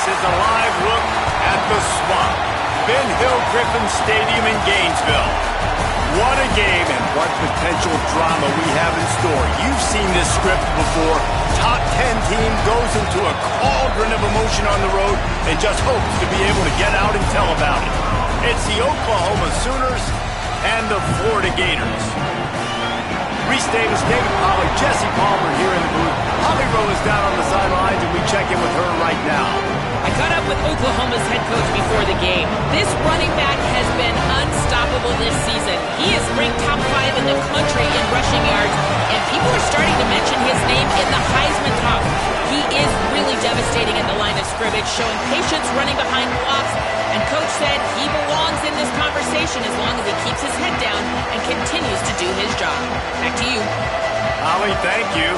is a live look at the Swamp, Ben Hill Griffin Stadium in Gainesville. What a game and what potential drama we have in store. You've seen this script before. Top 10 team goes into a cauldron of emotion on the road and just hopes to be able to get out and tell about it. It's the Oklahoma Sooners and the Florida Gators. Reese Davis, David Pollard, Jesse Palmer here in the booth. Holly Rowe is down on the sidelines, and we check in with her right now. I caught up with Oklahoma's head coach before the game. This running back has been unstoppable this season. He is ranked top 5 in the country in rushing yards, and people are starting to mention his name in the Heisman talk. He is really devastating at the line of scrimmage, showing patience running behind blocks, and Coach said he belongs in this conversation as long as he keeps his head down and continues to do his job. Back to you. Holly, thank you.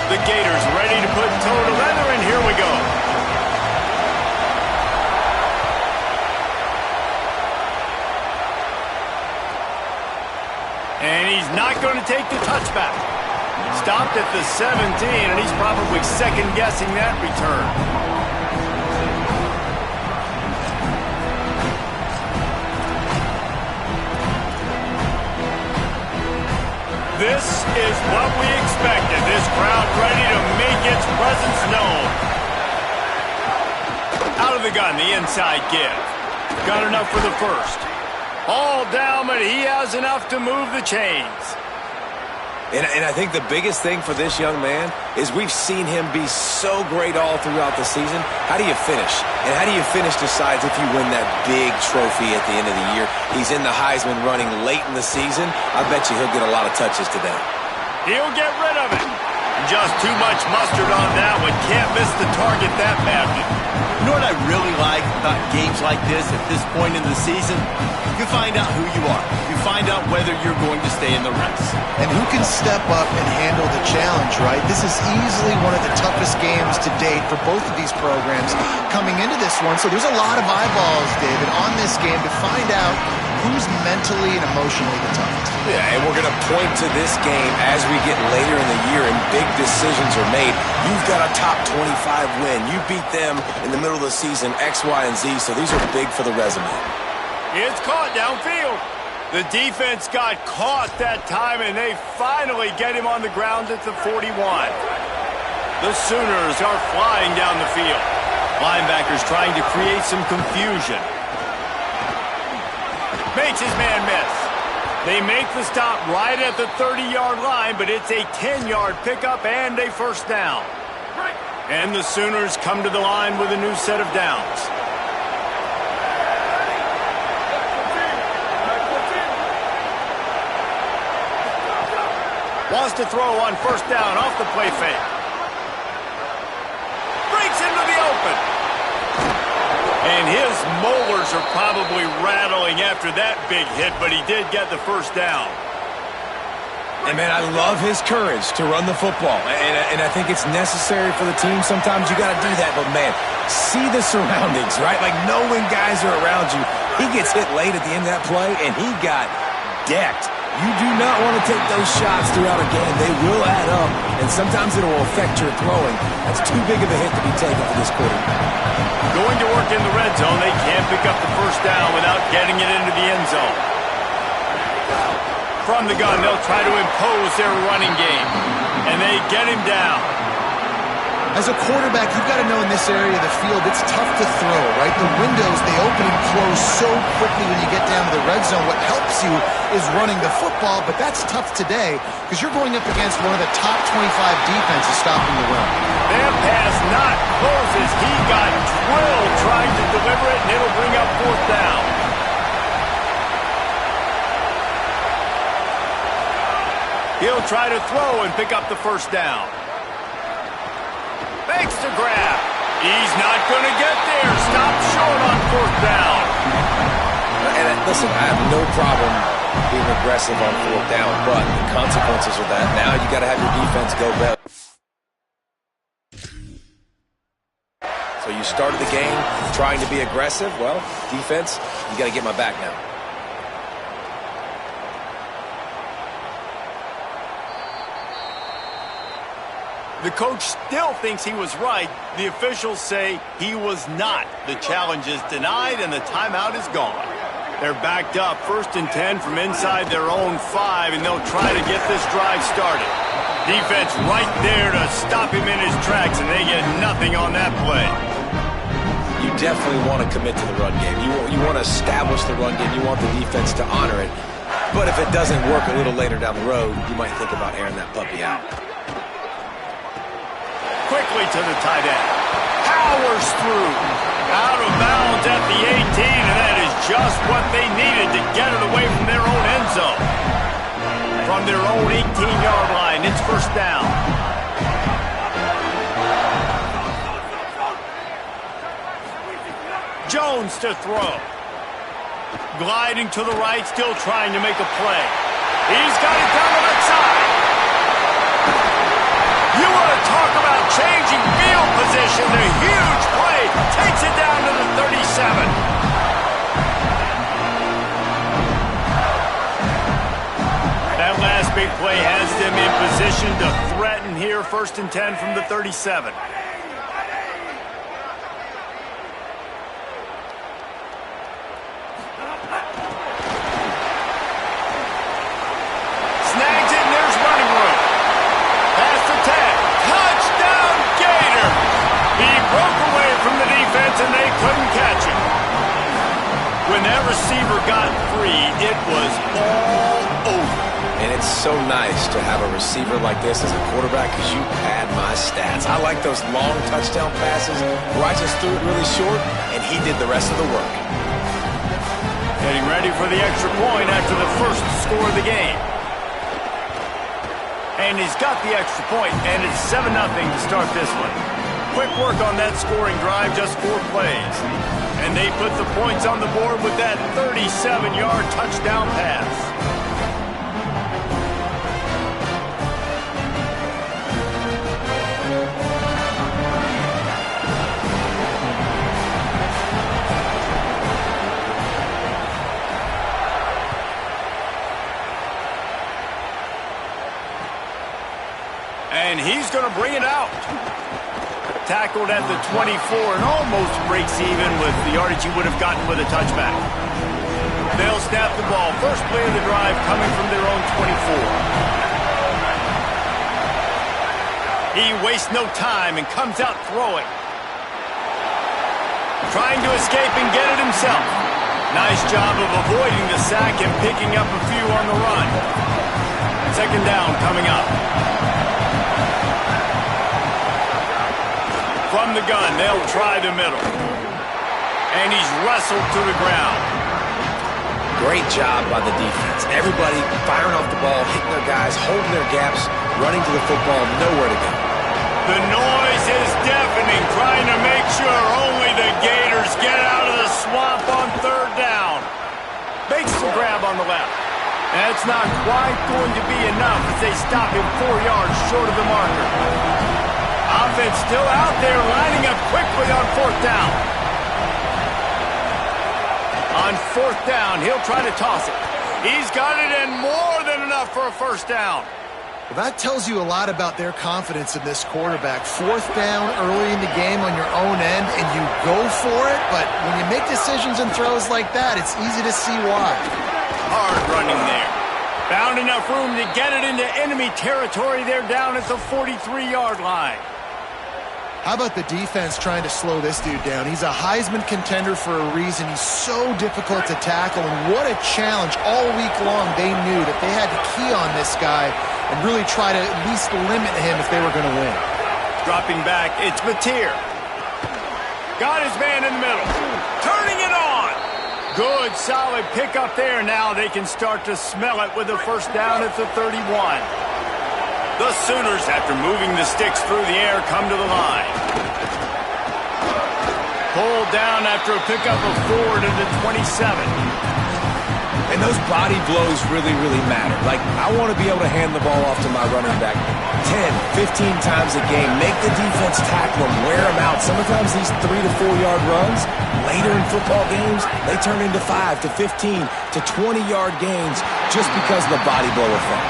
The Gators ready to put toe to leather, and here we go. And he's not going to take the touchback. Stopped at the 17, and he's probably second-guessing that return. This is what we expected. This crowd ready to make its presence known. Out of the gun, the inside give. Got enough for the first. All down, but he has enough to move the chains. And I think the biggest thing for this young man is we've seen him be so great all throughout the season. How do you finish? And how do you finish decides if you win that big trophy at the end of the year. He's in the Heisman running late in the season. I bet you he'll get a lot of touches today. He'll get rid of it. Just too much mustard on that one. Can't miss the target that badly. You know what I really like about games like this at this point in the season? You find out who you are. You find out whether you're going to stay in the race. And who can step up and handle the challenge, right? This is easily one of the toughest games to date for both of these programs coming into this one. So there's a lot of eyeballs, David, on this game to find out who's mentally and emotionally the toughest. Yeah, and we're going to point to this game as we get later in the year and big decisions are made. You've got a top 25 win. You beat them in the middle of the season, X, Y, and Z, so these are big for the resume. It's caught downfield. The defense got caught that time, and they finally get him on the ground at the 41. The Sooners are flying down the field. Linebackers trying to create some confusion. Makes his man miss. They make the stop right at the 30-yard line, but it's a 10-yard pickup and a first down. And the Sooners come to the line with a new set of downs. Wants to throw on first down off the play fake. Breaks into the open. And his molars are probably rattling after that big hit, but he did get the first down. And, man, I love his courage to run the football. And I think it's necessary for the team. Sometimes you got to do that. But, man, see the surroundings, right? Like, know when guys are around you. He gets hit late at the end of that play, and he got decked. You do not want to take those shots throughout a game. They will add up, and sometimes it will affect your throwing. That's too big of a hit to be taken for this quarterback. Going to work in the red zone. They can't pick up the first down without getting it into the end zone. From the gun, they'll try to impose their running game, and they get him down. As a quarterback, you've got to know in this area of the field, it's tough to throw, right? The windows, they open and close so quickly when you get down to the red zone. What helps you is running the football, but that's tough today because you're going up against one of the top 25 defenses stopping the run. That pass not close as he got drilled trying to deliver it, and it'll bring up fourth down. He'll try to throw and pick up the first down. Makes the grab. He's not going to get there. Stopped short on fourth down. And listen, I have no problem being aggressive on fourth down, but the consequences of that, now you got to have your defense go better. So you started the game trying to be aggressive. Well, defense, you got to get my back now. The coach still thinks he was right. The officials say he was not. The challenge is denied, and the timeout is gone. They're backed up, 1st and 10 from inside their own 5, and they'll try to get this drive started. Defense right there to stop him in his tracks, and they get nothing on that play. You definitely want to commit to the run game. You want to establish the run game. You want the defense to honor it. But if it doesn't work a little later down the road, you might think about airing that puppy out. Quickly to the tight end. Powers through. Out of bounds at the 18, and that is just what they needed to get it away from their own end zone. From their own 18-yard line, it's 1st down. Jones to throw. Gliding to the right, still trying to make a play. He's got it down the left side. You want to talk about changing field position. The huge play takes it down to the 37. That last big play has them in position to threaten here. 1st and 10 from the 37. Snags it, and there's running room. Pass to Ted. Touchdown, Gator! He broke away from the defense, and they couldn't catch him. When that receiver got free, it was all over. And it's so nice to have a receiver like this as a quarterback because you pad my stats. I like those long touchdown passes where I just threw it really short, and he did the rest of the work. Getting ready for the extra point after the first score of the game. And he's got the extra point, and it's 7-0 to start this one. Quick work on that scoring drive, just 4 plays. And they put the points on the board with that 37-yard touchdown pass. And he's going to bring it out. Tackled at the 24 and almost breaks even with the yardage he would have gotten with a touchback. They'll snap the ball. First play of the drive coming from their own 24. He wastes no time and comes out throwing. Trying to escape and get it himself. Nice job of avoiding the sack and picking up a few on the run. 2nd down coming up. From the gun, they'll try the middle. And he's wrestled to the ground. Great job by the defense. Everybody firing off the ball, hitting their guys, holding their gaps, running to the football, nowhere to go. The noise is deafening, trying to make sure only the Gators get out of the swamp on 3rd down. Makes the grab on the left. That's not quite going to be enough as they stop him 4 yards short of the marker. Offense still out there, lining up quickly on 4th down. On 4th down, he'll try to toss it. He's got it in more than enough for a 1st down. Well, that tells you a lot about their confidence in this quarterback. 4th down early in the game on your own end, and you go for it, but when you make decisions and throws like that, it's easy to see why. Hard running there. Found enough room to get it into enemy territory. They're down at the 43-yard line. How about the defense trying to slow this dude down? He's a Heisman contender for a reason. He's so difficult to tackle, and what a challenge. All week long, they knew that they had to key on this guy and really try to at least limit him if they were going to win. Dropping back, it's Mateer. Got his man in the middle. Turning it on. Good, solid pickup there. Now they can start to smell it with a 1st down at the 31. The Sooners, after moving the sticks through the air, come to the line. Pulled down after a pickup of 4 to the 27. And those body blows really, really matter. Like, I want to be able to hand the ball off to my running back 10, 15 times a game. Make the defense tackle them, wear them out. Sometimes these 3 to 4 yard runs, later in football games, they turn into 5 to 15 to 20-yard gains just because of the body blow effect.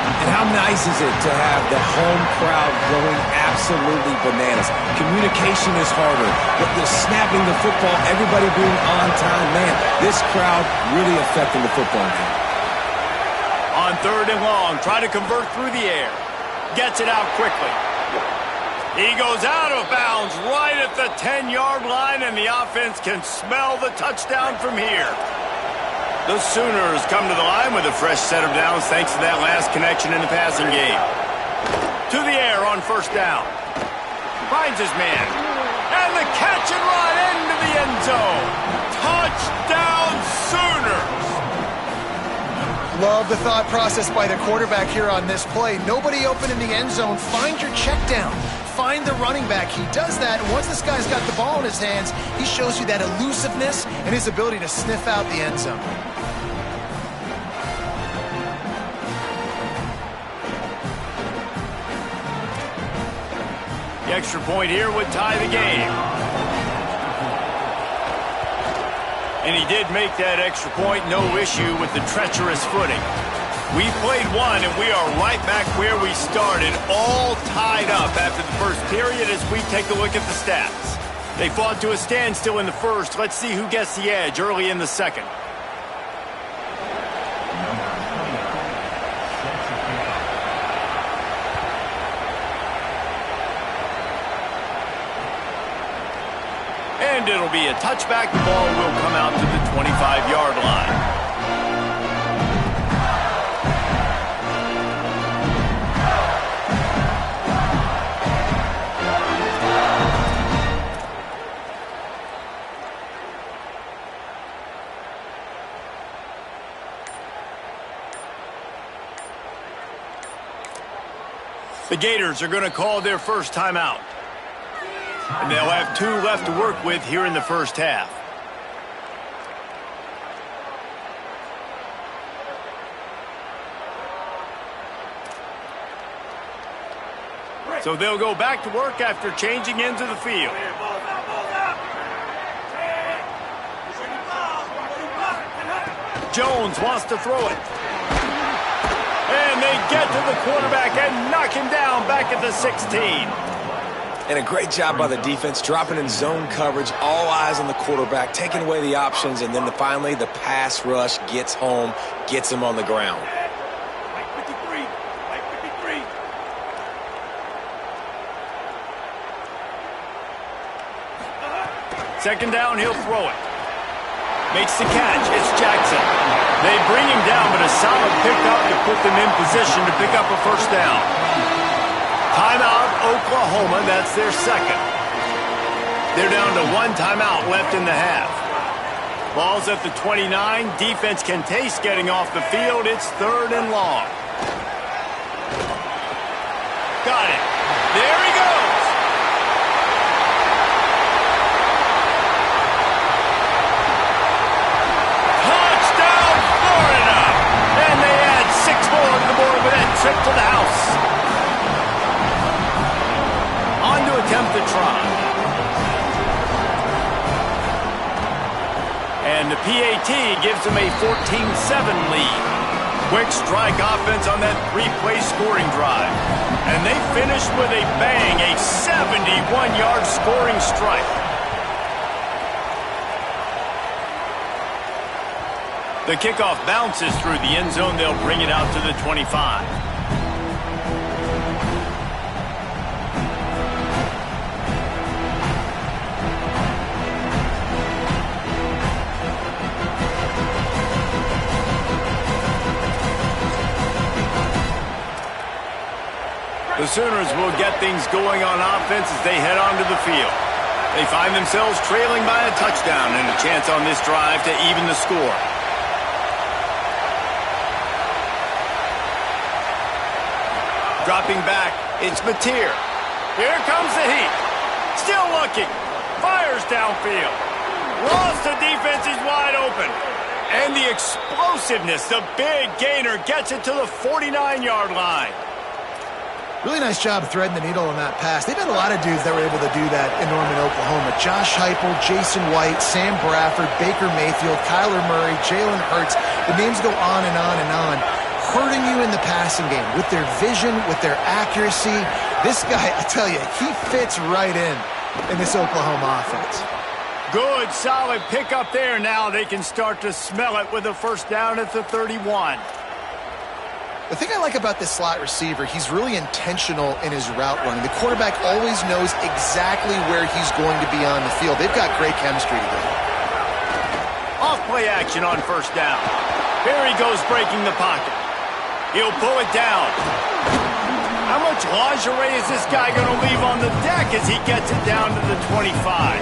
And how nice is it to have the home crowd going absolutely bananas? Communication is harder. But the snapping the football, everybody being on time, man, this crowd really affecting the football game. On 3rd and long, try to convert through the air. Gets it out quickly. He goes out of bounds right at the 10-yard line, and the offense can smell the touchdown from here. The Sooners come to the line with a fresh set of downs thanks to that last connection in the passing game. To the air on 1st down. Finds his man. And the catch and run into the end zone. Touchdown Sooners! Love the thought process by the quarterback here on this play. Nobody open in the end zone. Find your check down. Find the running back. He does that, and once this guy's got the ball in his hands, he shows you that elusiveness and his ability to sniff out the end zone. The extra point here would tie the game. And he did make that extra point, no issue with the treacherous footing. We played one, and we are right back where we started, all tied up after the first period as we take a look at the stats. They fought to a standstill in the first. Let's see who gets the edge early in the second. And it'll be a touchback. The ball will come out to the 25-yard line. The Gators are going to call their first timeout. And they'll have 2 left to work with here in the first half. So they'll go back to work after changing into the field. Jones wants to throw it. And they get to the quarterback and knock him down back at the 16. And a great job by the defense, dropping in zone coverage, all eyes on the quarterback, taking away the options, and then finally the pass rush gets home, gets him on the ground. Second down, he'll throw it. Makes the catch. It's Jackson. They bring him down, but a solid pickup to put them in position to pick up a first down. Timeout, Oklahoma. That's their second. They're down to 1 timeout left in the half. Ball's at the 29. Defense can taste getting off the field. It's 3rd and long. Got it. There he goes. Touchdown, Florida. And they add 6 more to the board with that trip to the house. On to attempt the try. And the PAT gives them a 14-7 lead. Quick strike offense on that 3-play scoring drive. And they finished with a bang, a 71-yard scoring strike. The kickoff bounces through the end zone. They'll bring it out to the 25. The Sooners will get things going on offense as they head onto the field. They find themselves trailing by a touchdown and a chance on this drive to even the score. Dropping back, it's Mateer. Here comes the heat. Still looking. Fires downfield. Lost the defense, he's wide open. And the explosiveness, the big gainer gets it to the 49-yard line. Really nice job threading the needle on that pass. They've had a lot of dudes that were able to do that in Norman, Oklahoma. Josh Heupel, Jason White, Sam Bradford, Baker Mayfield, Kyler Murray, Jalen Hurts. The names go on and on and on. Hurting you in the passing game with their vision, with their accuracy. This guy, I tell you, he fits right in this Oklahoma offense. Good, solid pickup there. Now they can start to smell it with a first down at the 31. The thing I like about this slot receiver, he's really intentional in his route running. The quarterback always knows exactly where he's going to be on the field. They've got great chemistry together. Off play action on first down. Here he goes breaking the pocket. He'll pull it down. How much lingerie is this guy going to leave on the deck as he gets it down to the 25?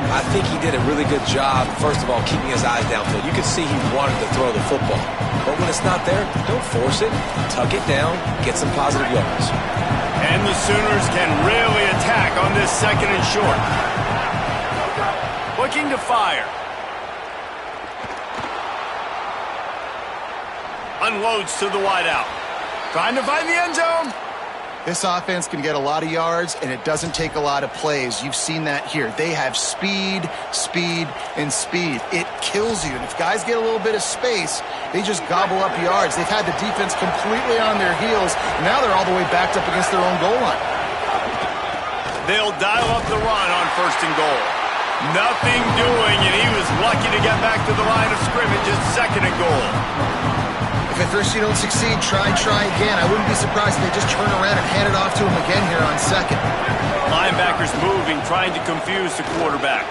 I think he did a really good job, first of all, keeping his eyes downfield. You could see he wanted to throw the football. But when it's not there, don't force it. Tuck it down, get some positive yards. And the Sooners can really attack on this second and short. Looking to fire. Unloads to the wideout. Trying to find the end zone. This offense can get a lot of yards, and it doesn't take a lot of plays. You've seen that here. They have speed, speed, and speed. It kills you. And if guys get a little bit of space, they just gobble up yards. They've had the defense completely on their heels. Now they're all the way backed up against their own goal line. They'll dial up the run on first and goal. Nothing doing, and he was lucky to get back to the line of scrimmage at second and goal. If at first you don't succeed, try again. I wouldn't be surprised if they just turn around and hand it off to him again here on second. Linebackers moving, trying to confuse the quarterback.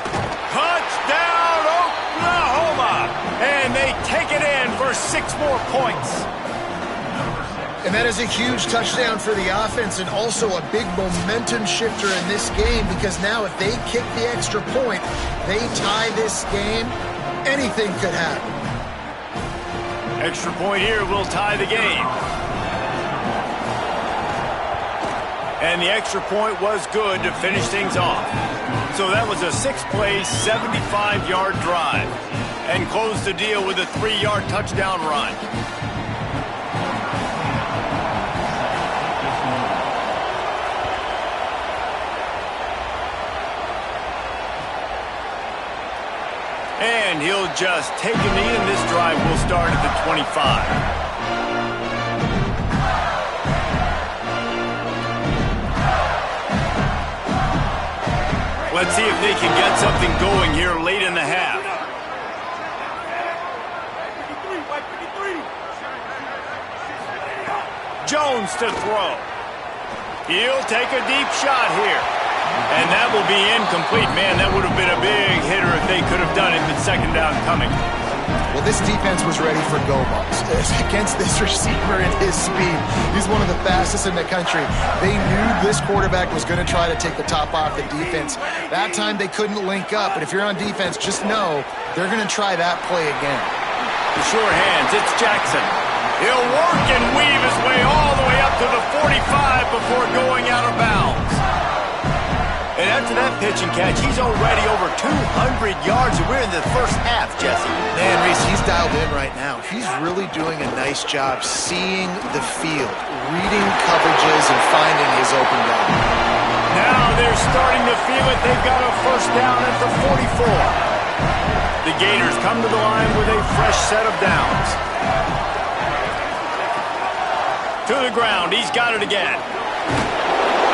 Touchdown, Oklahoma! And they take it in for 6 more points. And that is a huge touchdown for the offense and also a big momentum shifter in this game because now if they kick the extra point, they tie this game, anything could happen. Extra point here will tie the game. And the extra point was good to finish things off. So that was a 6-play, 75-yard drive. And closed the deal with a 3-yard touchdown run. And he'll just take a knee, and this drive will start at the 25. Let's see if they can get something going here late in the half. Jones to throw. He'll take a deep shot here. And that will be incomplete. Man, that would have been a big hitter if they could have done it with second down coming. Well, this defense was ready for go balls against this receiver and his speed. He's one of the fastest in the country. They knew this quarterback was going to try to take the top off the defense. That time they couldn't link up, but if you're on defense, just know they're going to try that play again. The sure hands, it's Jackson. He'll work and weave his way all the way up to the 45 before going out of bounds. And after that pitch and catch, he's already over 200 yards, and we're in the first half, Jesse. Man, Reese, he's dialed in right now. He's really doing a nice job seeing the field, reading coverages, and finding his open guy. Now they're starting to feel it. They've got a first down at the 44. The Gators come to the line with a fresh set of downs. To the ground. He's got it again.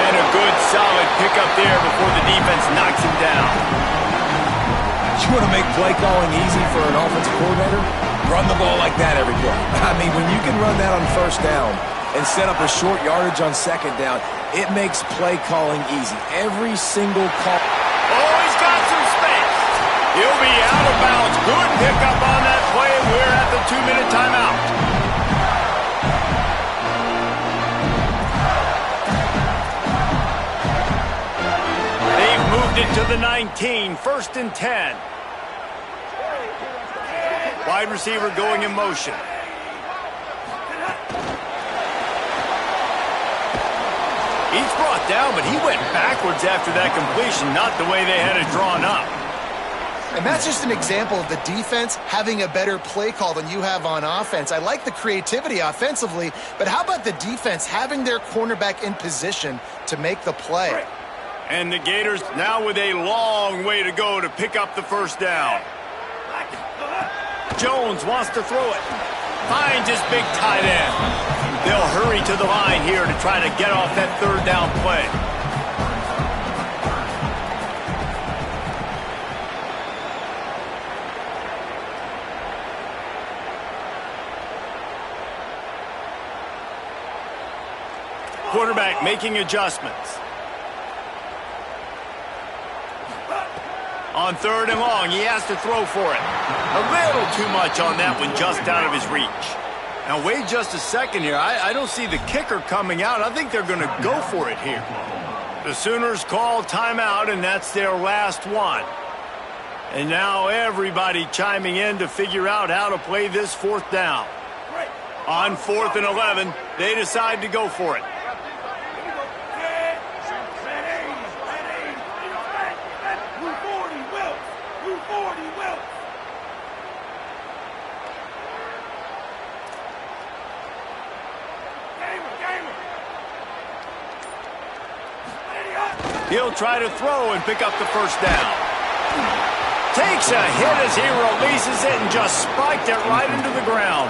And a good, solid pickup there before the defense knocks him down. You want to make play calling easy for an offensive coordinator? Run the ball like that every play. I mean, when you can run that on first down and set up a short yardage on second down, it makes play calling easy. Every single call. Oh, he's got some space. He'll be out of bounds. Good pickup on that play. We're at the 2-minute timeout. It to the 19, 1st and 10. Wide receiver going in motion. He's brought down, but he went backwards after that completion, not the way they had it drawn up. And that's just an example of the defense having a better play call than you have on offense. I like the creativity offensively, but how about the defense having their cornerback in position to make the play? And the Gators now with a long way to go to pick up the first down. Jones wants to throw it. Finds his big tight end. They'll hurry to the line here to try to get off that third down play. Quarterback making adjustments. On third and long, he has to throw for it. A little too much on that one, just out of his reach. Now, wait just a second here. I don't see the kicker coming out. I think they're going to go for it here. The Sooners call timeout, and that's their last one. And now everybody chiming in to figure out how to play this fourth down. On 4th and 11, they decide to go for it. He'll try to throw and pick up the first down. Takes a hit as he releases it and just spiked it right into the ground.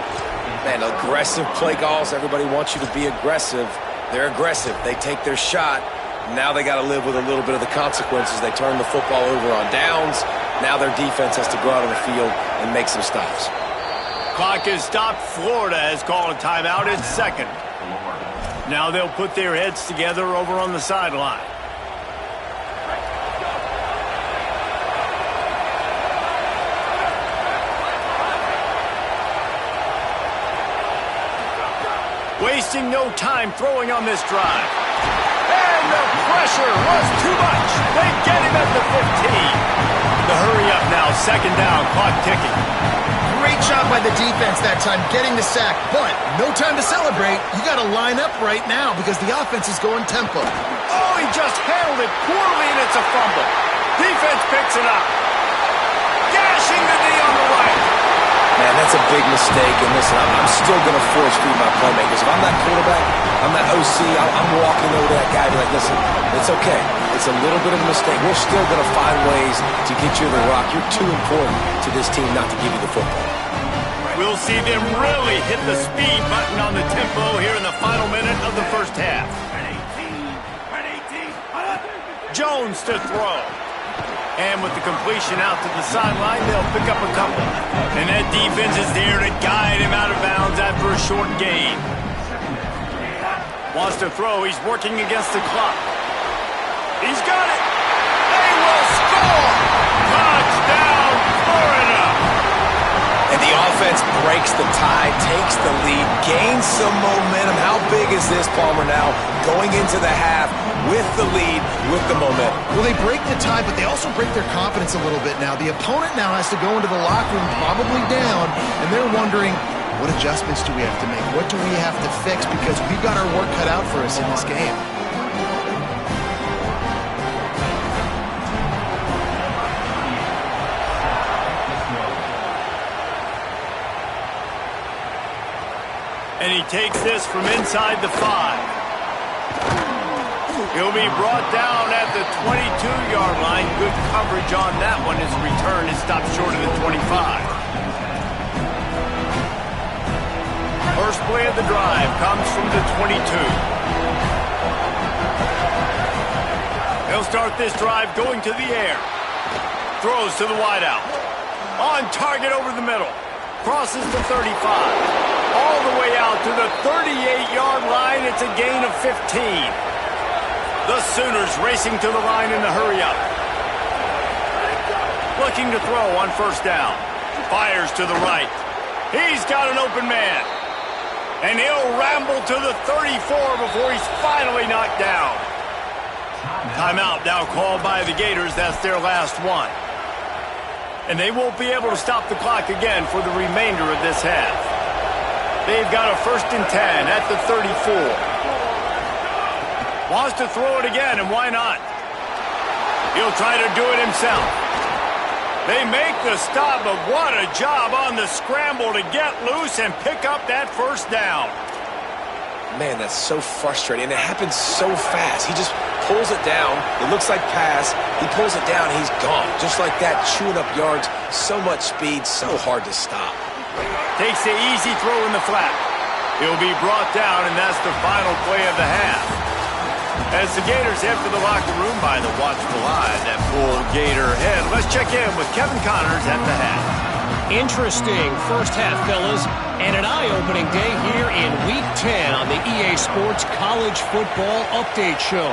Man, aggressive play calls. Everybody wants you to be aggressive. They're aggressive. They take their shot. Now they got to live with a little bit of the consequences. They turn the football over on downs. Now their defense has to go out on the field and make some stops. Clock is stopped. Florida has called a timeout. It's second. Now they'll put their heads together over on the sideline. Wasting no time throwing on this drive. And the pressure was too much. They get him at the 15. The hurry up now, second down, clock ticking. Great job by the defense that time getting the sack, but no time to celebrate. You got to line up right now because the offense is going tempo. Oh, he just handled it poorly, and it's a fumble. Defense picks it up. Dashing the knee on the right. Man, that's a big mistake. And listen, I'm still going to force feed my playmakers. If I'm that quarterback, I'm that OC, I'm walking over to that guy and be like, listen, it's okay. It's a little bit of a mistake. We're still going to find ways to get you the rock. You're too important to this team not to give you the football. We'll see them really hit the speed button on the tempo here in the final minute of the first half. Jones to throw. And with the completion out to the sideline, they'll pick up a couple. And that defense is there to guide him out of bounds after a short gain. Wants to throw. He's working against the clock. He's got it. They will score. Touchdown, Florida. And the offense breaks the tie, takes the lead, gains some momentum. How big is this, Palmer, now going into the half with the lead, with the momentum? Well, they break the tie, but they also break their confidence a little bit now. The opponent now has to go into the locker room probably down, and they're wondering, what adjustments do we have to make? What do we have to fix? Because we've got our work cut out for us in this game. And he takes this from inside the 5. He'll be brought down at the 22-yard line. Good coverage on that one. His return is stopped short of the 25. First play of the drive comes from the 22. He'll start this drive going to the air. Throws to the wideout. On target over the middle. Crosses the 35. All the way out to the 38-yard line. It's a gain of 15. The Sooners racing to the line in the hurry-up. Looking to throw on first down. Fires to the right. He's got an open man. And he'll ramble to the 34 before he's finally knocked down. Timeout now called by the Gators. That's their last one. And they won't be able to stop the clock again for the remainder of this half. They've got a 1st and 10 at the 34. Wants to throw it again, and why not? He'll try to do it himself. They make the stop, but what a job on the scramble to get loose and pick up that first down. Man, that's so frustrating, and it happens so fast. He just pulls it down. It looks like pass. He pulls it down, he's gone. Just like that, chewing up yards. So much speed, so hard to stop. Takes the easy throw in the flat. He'll be brought down, and that's the final play of the half. As the Gators head for the locker room by the watchful eye that full Gator head, let's check in with Kevin Connors at the half. Interesting first half, fellas, and an eye-opening day here in Week 10 on the EA Sports College Football Update Show.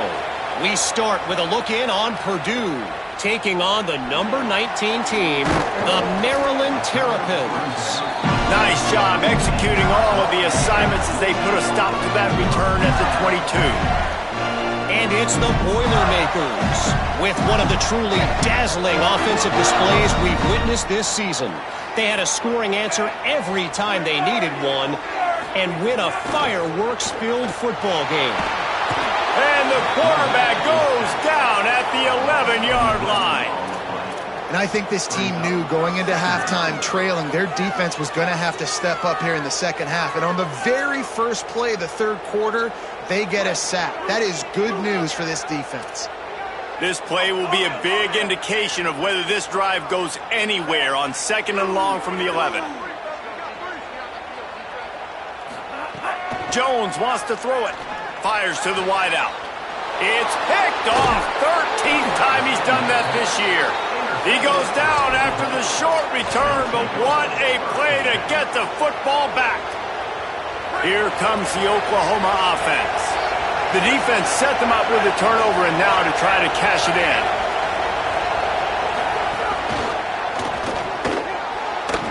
We start with a look in on Purdue, taking on the number 19 team, the Maryland Terrapins. Nice job executing all of the assignments as they put a stop to that return at the 22. And it's the Boilermakers, with one of the truly dazzling offensive displays we've witnessed this season. They had a scoring answer every time they needed one and win a fireworks-filled football game. And the quarterback goes down at the 11-yard line. And I think this team knew going into halftime trailing, their defense was going to have to step up here in the second half. And on the very first play of the third quarter, they get a sack. That is good news for this defense. This play will be a big indication of whether this drive goes anywhere on 2nd and long from the 11. Jones wants to throw it. Fires to the wideout. It's picked off. 13th time he's done that this year. He goes down after the short return, but what a play to get the football back. Here comes the Oklahoma offense. The defense set them up with a turnover and now to try to cash it in.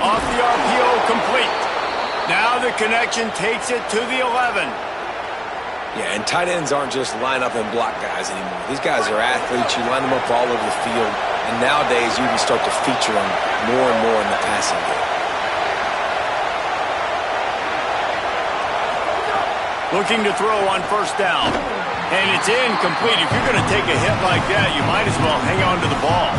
Off the RPO, complete. Now the connection takes it to the 11. Yeah, and tight ends aren't just line up and block guys anymore. These guys are athletes. You line them up all over the field. And nowadays, you can start to feature them more and more in the passing game. Looking to throw on first down. And it's incomplete. If you're going to take a hit like that, you might as well hang on to the ball.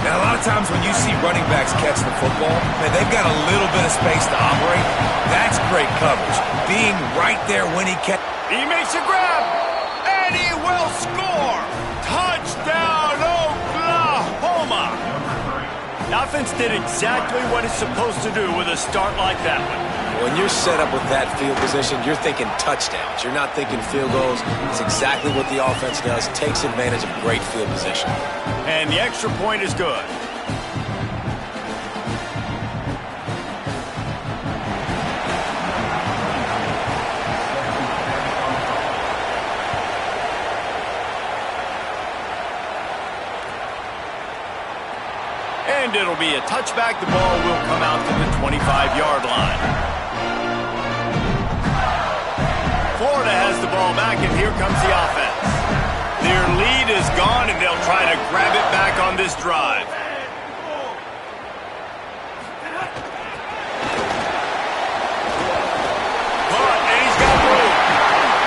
Now, a lot of times when you see running backs catch the football, man, they've got a little bit of space to operate. That's great coverage. Being right there when he catches. He makes a grab, and he will score. Touchdown, Oklahoma. The offense did exactly what it's supposed to do with a start like that one. When you're set up with that field position, you're thinking touchdowns. You're not thinking field goals. It's exactly what the offense does. Takes advantage of great field position. And the extra point is good. And it'll be a touchback. The ball will come out to the 25-yard line. Florida has the ball back, and here comes the offense. Their lead is gone, and they'll try to grab it back on this drive. Caught, and he's got room.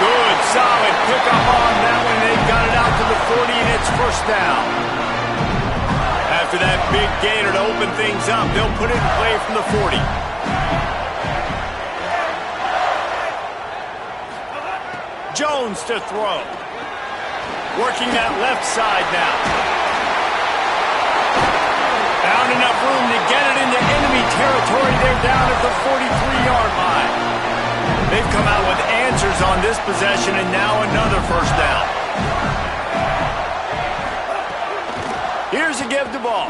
Good, solid pickup on that one. They've got it out to the 40, and it's first down. After that big gainer to open things up, they'll put it in play from the 40. Jones to throw. Working that left side now. Found enough room to get it into enemy territory. They're down at the 43-yard line. They've come out with answers on this possession, and now another first down. Here's a give the ball.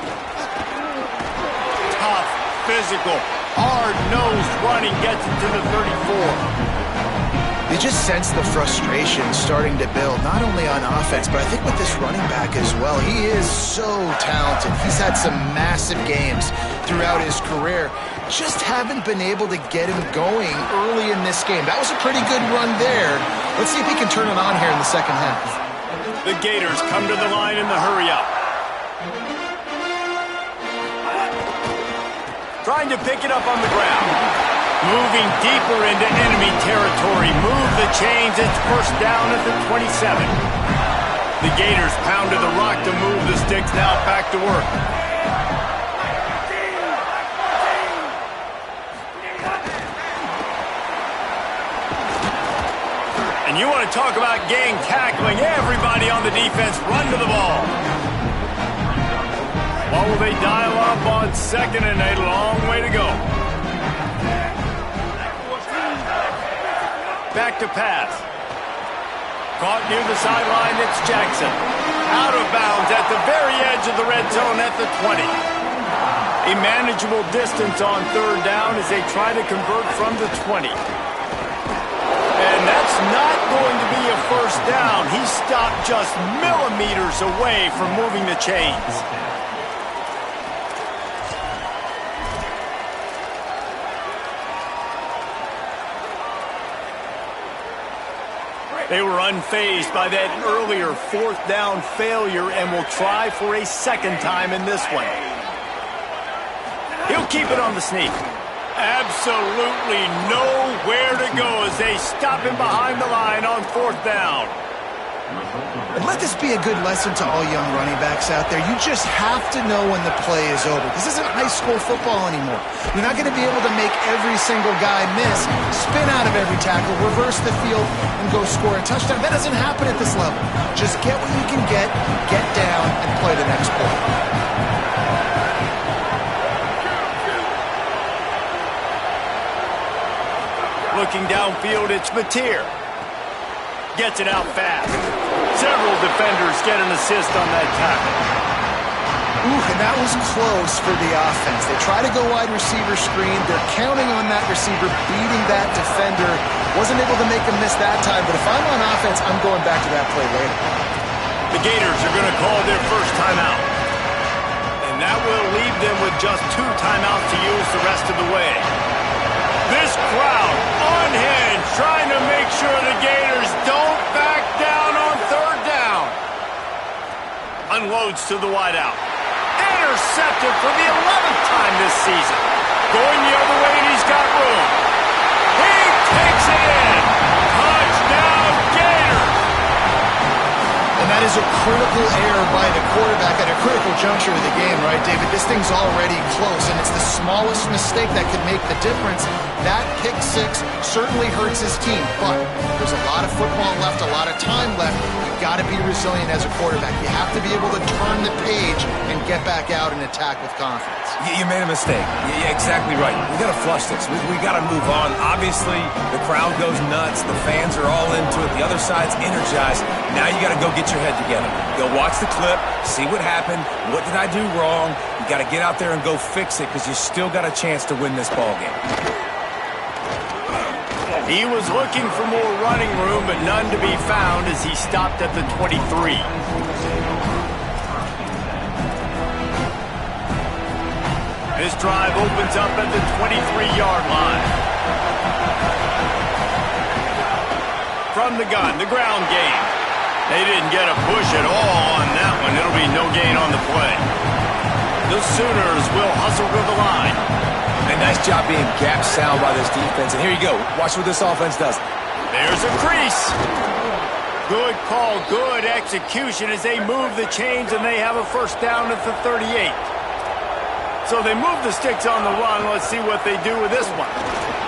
Tough, physical, hard-nosed running gets it to the 34. You just sense the frustration starting to build, not only on offense, but I think with this running back as well. He is so talented. He's had some massive games throughout his career. Just haven't been able to get him going early in this game. That was a pretty good run there. Let's see if he can turn it on here in the second half. The Gators come to the line in the hurry-up. Trying to pick it up on the ground. Moving deeper into enemy territory. Move the chains. It's first down at the 27. The Gators pounded the rock to move the sticks. Now back to work. And you want to talk about gang tackling, everybody on the defense run to the ball. What will they dial up on second and a long way to go? Back to pass. Caught near the sideline, it's Jackson. Out of bounds at the very edge of the red zone at the 20. A manageable distance on third down as they try to convert from the 20. And that's not going to be a first down. He stopped just millimeters away from moving the chains. They were unfazed by that earlier fourth down failure and will try for a second time in this one. He'll keep it on the sneak. Absolutely nowhere to go as they stop him behind the line on fourth down. And let this be a good lesson to all young running backs out there. You just have to know when the play is over. This isn't high school football anymore. You're not going to be able to make every single guy miss, spin out of every tackle, reverse the field, and go score a touchdown. That doesn't happen at this level. Just get what you can get down, and play the next play. Looking downfield, it's Mateer. Gets it out fast. Several defenders get an assist on that tackle. Ooh, and that was close for the offense. They try to go wide receiver screen. They're counting on that receiver beating that defender. Wasn't able to make him miss that time, but if I'm on offense, I'm going back to that play later. The Gators are going to call their first timeout. And that will leave them with just 2 timeouts to use the rest of the way. This crowd unhinged, trying to make sure the Gators don't back down on third down. Unloads to the wideout. Intercepted for the 11th time this season. Going the other way, and he's got room. He takes it in. Touchdown, Gators. And that is a critical error by the quarterback at a critical juncture of the game, right, David? This thing's already close, and it's the smallest mistake that could make the difference. That pick six certainly hurts his team, but there's a lot of football left, a lot of time left. You've got to be resilient as a quarterback. You have to be able to turn the page and get back out and attack with confidence. You made a mistake. Yeah, exactly right. We got to flush this. We got to move on. Obviously, the crowd goes nuts. The fans are all into it. The other side's energized. Now you got to go get your head together. Go watch the clip, see what happened. What did I do wrong? You got to get out there and go fix it because you still got a chance to win this ball game. He was looking for more running room, but none to be found as he stopped at the 23. This drive opens up at the 23-yard line. From the gun, the ground game. They didn't get a push at all on that one. It'll be no gain on the play. The Sooners will hustle to the line. A nice job being gap sound by this defense. And here you go. Watch what this offense does. There's a crease. Good call, good execution as they move the chains, and they have a first down at the 38. So they move the sticks on the run. Let's see what they do with this one.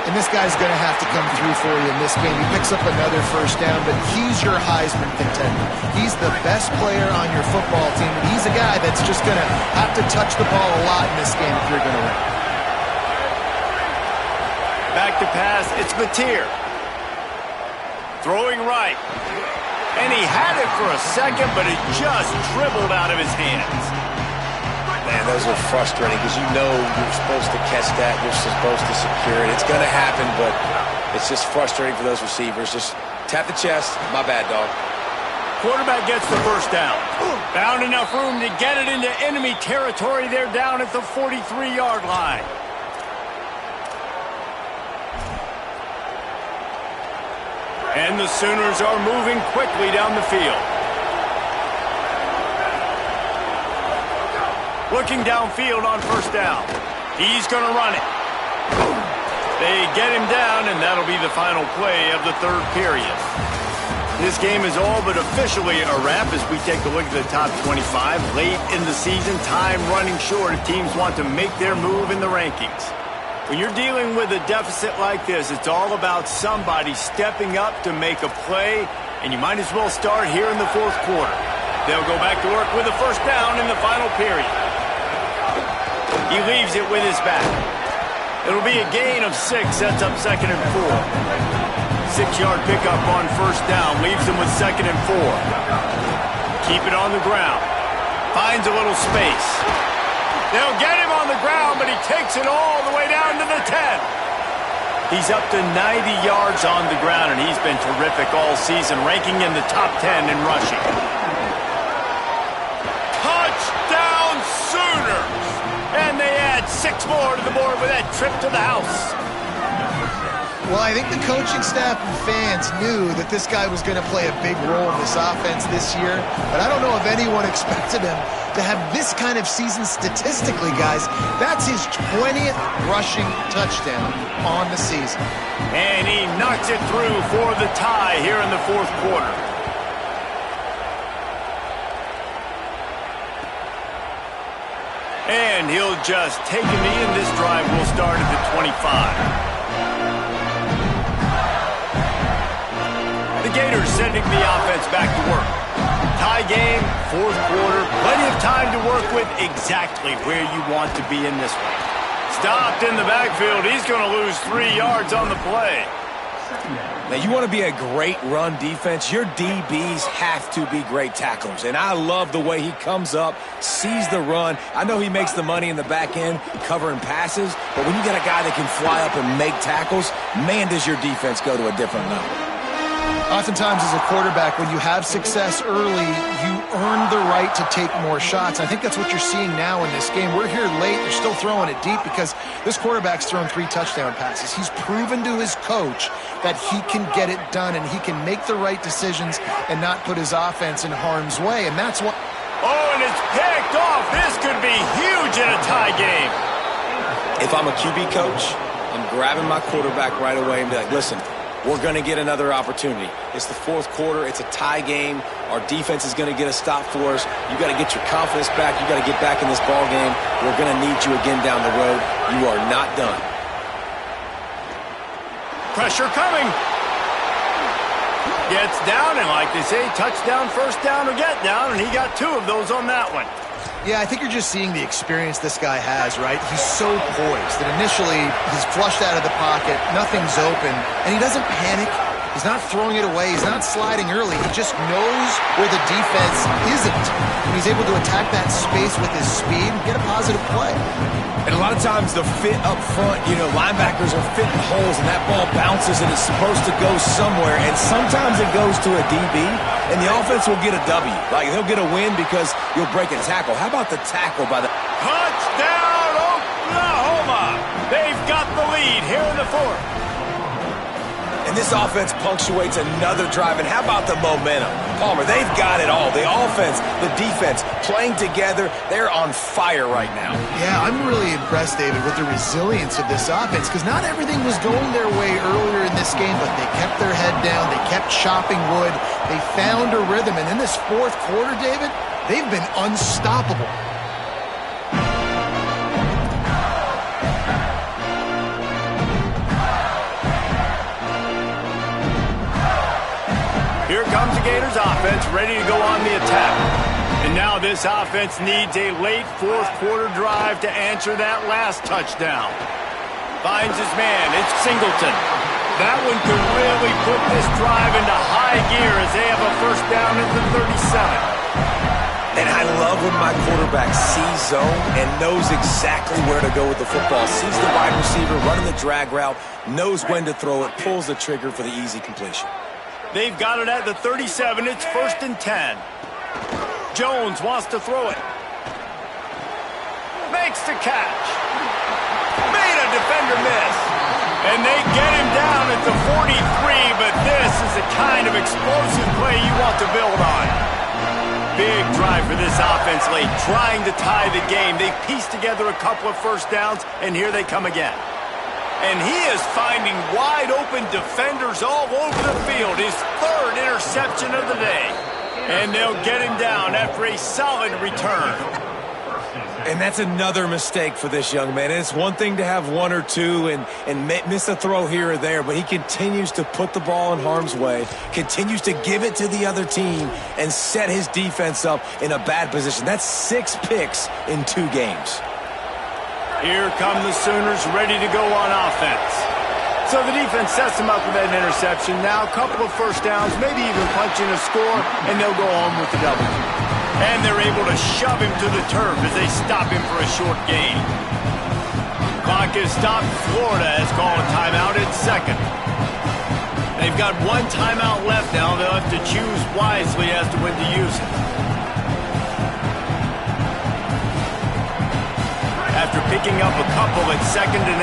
And this guy's going to have to come through for you in this game. He picks up another first down, but he's your Heisman contender. He's the best player on your football team, and he's a guy that's just going to have to touch the ball a lot in this game if you're going to win. Back to pass, it's Mateer. Throwing right. And he had it for a second, but it just dribbled out of his hands. Man, those are frustrating because you know you're supposed to catch that. You're supposed to secure it. It's going to happen, but it's just frustrating for those receivers. Just tap the chest. My bad, dog. Quarterback gets the first down. Found enough room to get it into enemy territory. They're down at the 43-yard line. And the Sooners are moving quickly down the field. Looking downfield on first down. He's going to run it. They get him down, and that'll be the final play of the third period. This game is all but officially a wrap as we take a look at the top 25. Late in the season, time running short. Teams want to make their move in the rankings. When you're dealing with a deficit like this, it's all about somebody stepping up to make a play, and you might as well start here in the fourth quarter. They'll go back to work with a first down in the final period. He leaves it with his back. It'll be a gain of 6, sets up 2nd and 4. 6-yard pickup on first down, leaves him with 2nd and 4. Keep it on the ground. Finds a little space. They'll get him on the ground, but he takes it all the way down to the 10. He's up to 90 yards on the ground, and he's been terrific all season, ranking in the top 10 in rushing. Touchdown Sooners! And they add 6 more to the board with that trip to the house. Well, I think the coaching staff and fans knew that this guy was going to play a big role in this offense this year, but I don't know if anyone expected him to have this kind of season statistically, guys. That's his 20th rushing touchdown on the season. And he knocks it through for the tie here in the fourth quarter. And he'll just take a knee, and this drive will start at the 25. The Gators sending the offense back to work. Tie game, fourth quarter, plenty of time to work with, exactly where you want to be in this one. Stopped in the backfield. He's going to lose 3 yards on the play. Now, you want to be a great run defense, your DBs have to be great tacklers. And I love the way he comes up, sees the run. I know he makes the money in the back end covering passes, but when you got a guy that can fly up and make tackles, man, does your defense go to a different level. Oftentimes as a quarterback, when you have success early, you earn the right to take more shots. I think that's what you're seeing now in this game. We're here late. They're still throwing it deep because this quarterback's thrown 3 touchdown passes. He's proven to his coach that he can get it done and he can make the right decisions and not put his offense in harm's way. And that's what... Oh, and it's picked off. This could be huge in a tie game. If I'm a QB coach, I'm grabbing my quarterback right away and be like, listen, we're going to get another opportunity. It's the fourth quarter. It's a tie game. Our defense is going to get a stop for us. You got to get your confidence back. You got to get back in this ball game. We're going to need you again down the road. You are not done. Pressure coming. Gets down, and like they say, touchdown, first down, or get down, and he got 2 of those on that one. Yeah, I think you're just seeing the experience this guy has, right? He's so poised that initially he's flushed out of the pocket, nothing's open, and he doesn't panic. He's not throwing it away. He's not sliding early. He just knows where the defense isn't. And he's able to attack that space with his speed and get a positive play. And a lot of times the fit up front, you know, linebackers are fitting holes and that ball bounces and it's supposed to go somewhere. And sometimes it goes to a DB and the offense will get a W. Like they'll get a win because you'll break a tackle. How about the tackle by the... Touchdown, Oklahoma! They've got the lead here in the fourth. And this offense punctuates another drive. And how about the momentum? Palmer, they've got it all. The offense, the defense, playing together. They're on fire right now. Yeah, I'm really impressed, David, with the resilience of this offense because not everything was going their way earlier in this game, but they kept their head down. They kept chopping wood. They found a rhythm. And in this fourth quarter, David, they've been unstoppable. Here comes the Gators offense, ready to go on the attack. And now this offense needs a late fourth quarter drive to answer that last touchdown. Finds his man, it's Singleton. That one could really put this drive into high gear as they have a first down at the 37. And I love when my quarterback sees zone and knows exactly where to go with the football. Sees the wide receiver running the drag route, knows when to throw it, pulls the trigger for the easy completion. They've got it at the 37. It's 1st and 10. Jones wants to throw it. Makes the catch. Made a defender miss. And they get him down at the 43, but this is the kind of explosive play you want to build on. Big drive for this offense late, trying to tie the game. They pieced together a couple of first downs, and here they come again. And he is finding wide-open defenders all over the field. His 3rd interception of the day. And they'll get him down after a solid return. And that's another mistake for this young man. It's one thing to have one or two and miss a throw here or there, but he continues to put the ball in harm's way, continues to give it to the other team, and set his defense up in a bad position. That's 6 picks in 2 games. Here come the Sooners ready to go on offense. So the defense sets them up with that interception. Now a couple of first downs, maybe even punching a score, and they'll go home with the W. And they're able to shove him to the turf as they stop him for a short gain. Clock is stopped. Florida has called a timeout at second. They've got 1 timeout left now. They'll have to choose wisely as to when to use it. After picking up a couple at 2nd and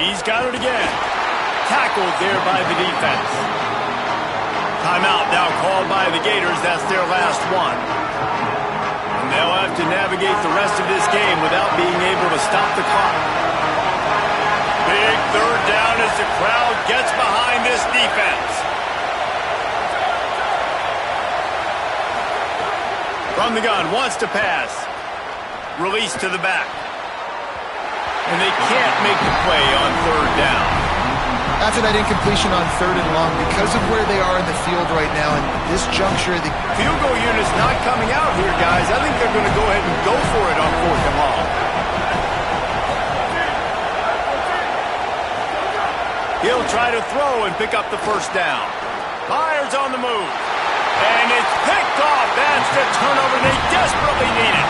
8. He's got it again. Tackled there by the defense. Timeout now called by the Gators. That's their last one. And they'll have to navigate the rest of this game without being able to stop the clock. Big 3rd down as the crowd gets behind this defense. From the gun, wants to pass. Release to the back. And they can't make the play on 3rd down. After that incompletion on 3rd and long, because of where they are in the field right now, and this juncture, the field goal unit's not coming out here, guys. I think they're going to go ahead and go for it on 4th and long. He'll try to throw and pick up the first down. Fires on the move. And it's picked off. That's the turnover they desperately needed.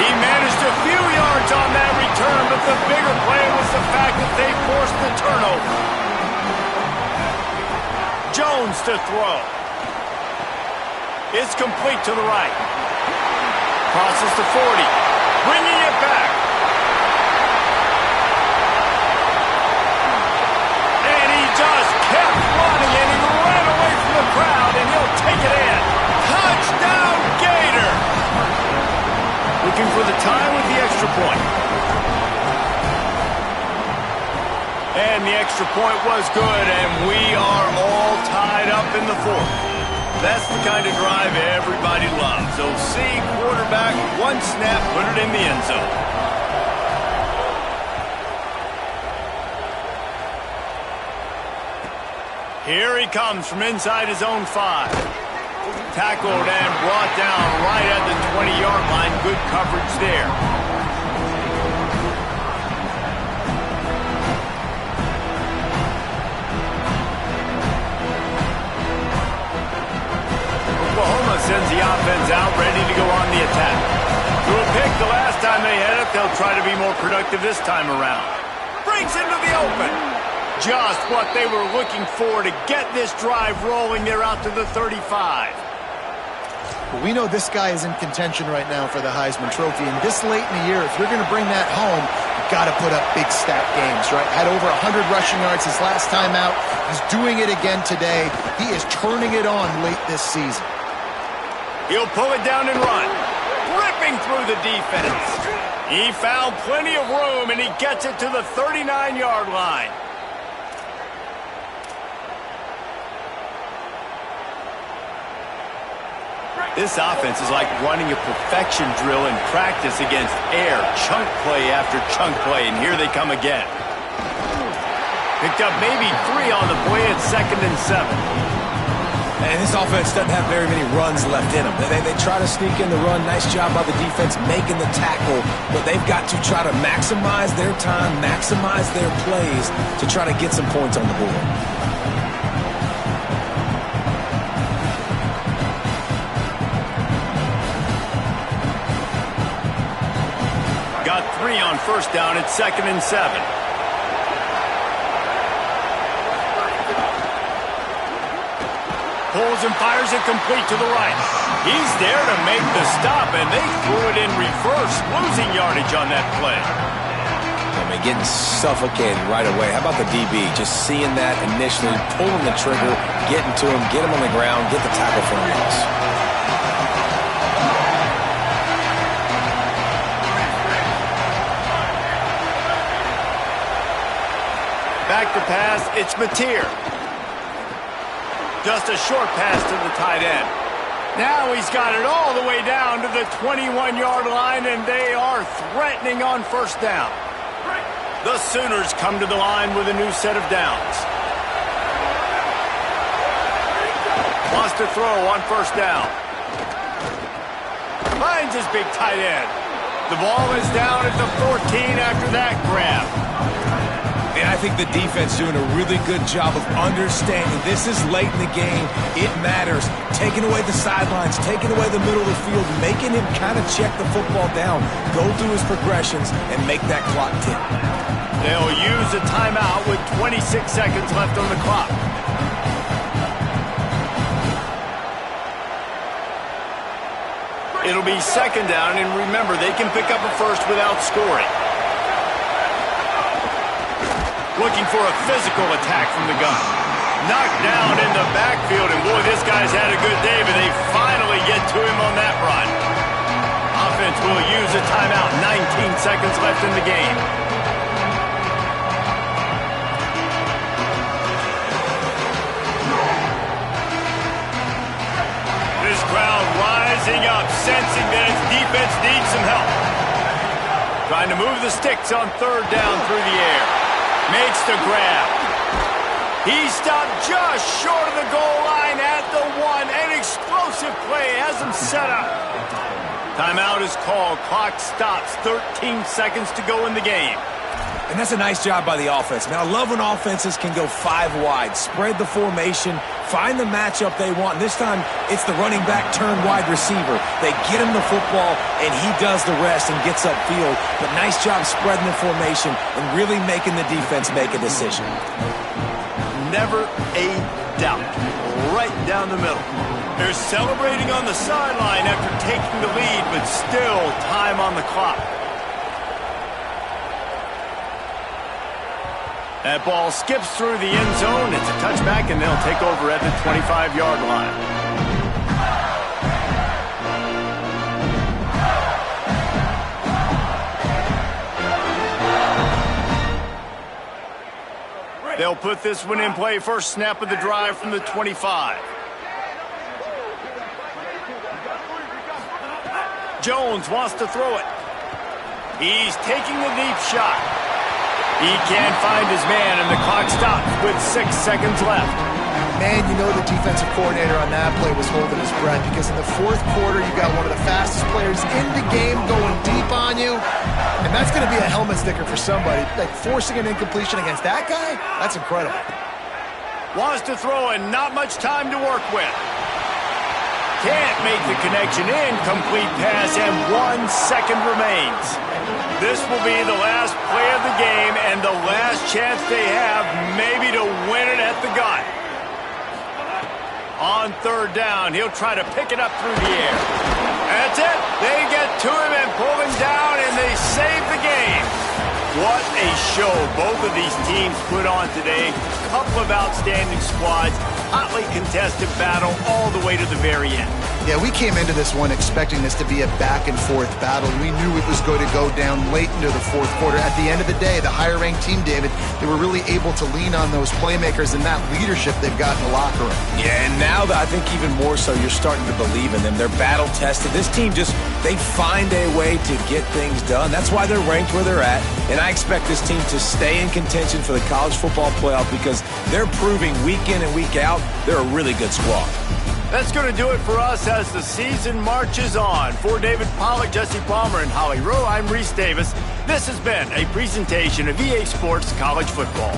He managed a few yards on that return, but the bigger play was the fact that they forced the turnover. Jones to throw. It's complete to the right. Crosses to 40. Bringing it back. And he just kept running, and he ran away from the crowd, and he'll take it in. Touchdown, Gator! Looking for the tie with the extra point. And the extra point was good, and we are all tied up in the 4th. That's the kind of drive everybody loves. OC quarterback, 1 snap, put it in the end zone. Here he comes from inside his own 5. Tackled and brought down right at the 20-yard line. Good coverage there. Oklahoma sends the offense out, ready to go on the attack. Threw a pick the last time they had it. They'll try to be more productive this time around. Breaks into the open. Just what they were looking for to get this drive rolling. They're out to the 35. Well, we know this guy is in contention right now for the Heisman Trophy, and this late in the year, if you're going to bring that home, you've got to put up big stat games, right? Had over 100 rushing yards his last time out. He's doing it again today. He is turning it on late this season. He'll pull it down and run. Ripping through the defense. He found plenty of room, and he gets it to the 39-yard line. This offense is like running a perfection drill in practice against air. Chunk play after chunk play, and here they come again. Picked up maybe 3 on the play at 2nd and 7. And this offense doesn't have very many runs left in them. They try to sneak in the run. Nice job by the defense making the tackle. But they've got to try to maximize their time, maximize their plays to try to get some points on the board. Got 3 on first down at 2nd and 7. Pulls and fires it complete to the right. He's there to make the stop, and they threw it in reverse, losing yardage on that play. I mean, getting suffocated right away. How about the DB? Just seeing that initially, pulling the trigger, getting to him, get him on the ground, get the tackle for a loss. Back to pass, it's Mateer. Just a short pass to the tight end. Now he's got it all the way down to the 21-yard line, and they are threatening on first down. The Sooners come to the line with a new set of downs. Wants to throw on first down. Finds his big tight end. The ball is down at the 14 after that grab. And I think the defense doing a really good job of understanding this is late in the game. It matters. Taking away the sidelines, taking away the middle of the field, making him kind of check the football down, go through his progressions, and make that clock tick. They'll use a timeout with 26 seconds left on the clock. It'll be second down, and remember, they can pick up a first without scoring. Looking for a physical attack from the gun. Knocked down in the backfield, and boy, this guy's had a good day, but they finally get to him on that run. Offense will use a timeout. 19 seconds left in the game. This crowd rising up, sensing that its defense needs some help. Trying to move the sticks on third down through the air. Makes the grab. He stopped just short of the goal line at the 1. An explosive play has him set up. Timeout is called. Clock stops. 13 seconds to go in the game. And that's a nice job by the offense. Man, I love when offenses can go 5 wide, spread the formation, find the matchup they want. And this time, it's the running back turned wide receiver. They get him the football, and he does the rest and gets upfield. But nice job spreading the formation and really making the defense make a decision. Never a doubt. Right down the middle. They're celebrating on the sideline after taking the lead, but still time on the clock. That ball skips through the end zone. It's a touchback, and they'll take over at the 25-yard line. They'll put this one in play. First snap of the drive from the 25. Jones wants to throw it. He's taking the deep shot. He can't find his man, and the clock stops with 6 seconds left. Man, you know the defensive coordinator on that play was holding his breath because in the fourth quarter, you got one of the fastest players in the game going deep on you, and that's going to be a helmet sticker for somebody. Like forcing an incompletion against that guy, that's incredible. Wants to throw, and not much time to work with. Can't make the connection. Incomplete pass, and 1 second remains. This will be the last play of the game and the last chance they have maybe to win it at the gun. On third down, he'll try to pick it up through the air. That's it. They get to him and pull him down, and they save the game. What a show both of these teams put on today. A couple of outstanding squads. Hotly contested battle all the way to the very end. Yeah, we came into this one expecting this to be a back-and-forth battle. We knew it was going to go down late into the fourth quarter. At the end of the day, the higher-ranked team, David, they were really able to lean on those playmakers and that leadership they've got in the locker room. Yeah, and now I think even more so, you're starting to believe in them. They're battle-tested. This team they find a way to get things done. That's why they're ranked where they're at. And I expect this team to stay in contention for the college football playoff because they're proving week in and week out they're a really good squad. That's going to do it for us as the season marches on. For David Pollack, Jesse Palmer, and Holly Rowe, I'm Reese Davis. This has been a presentation of EA Sports College Football.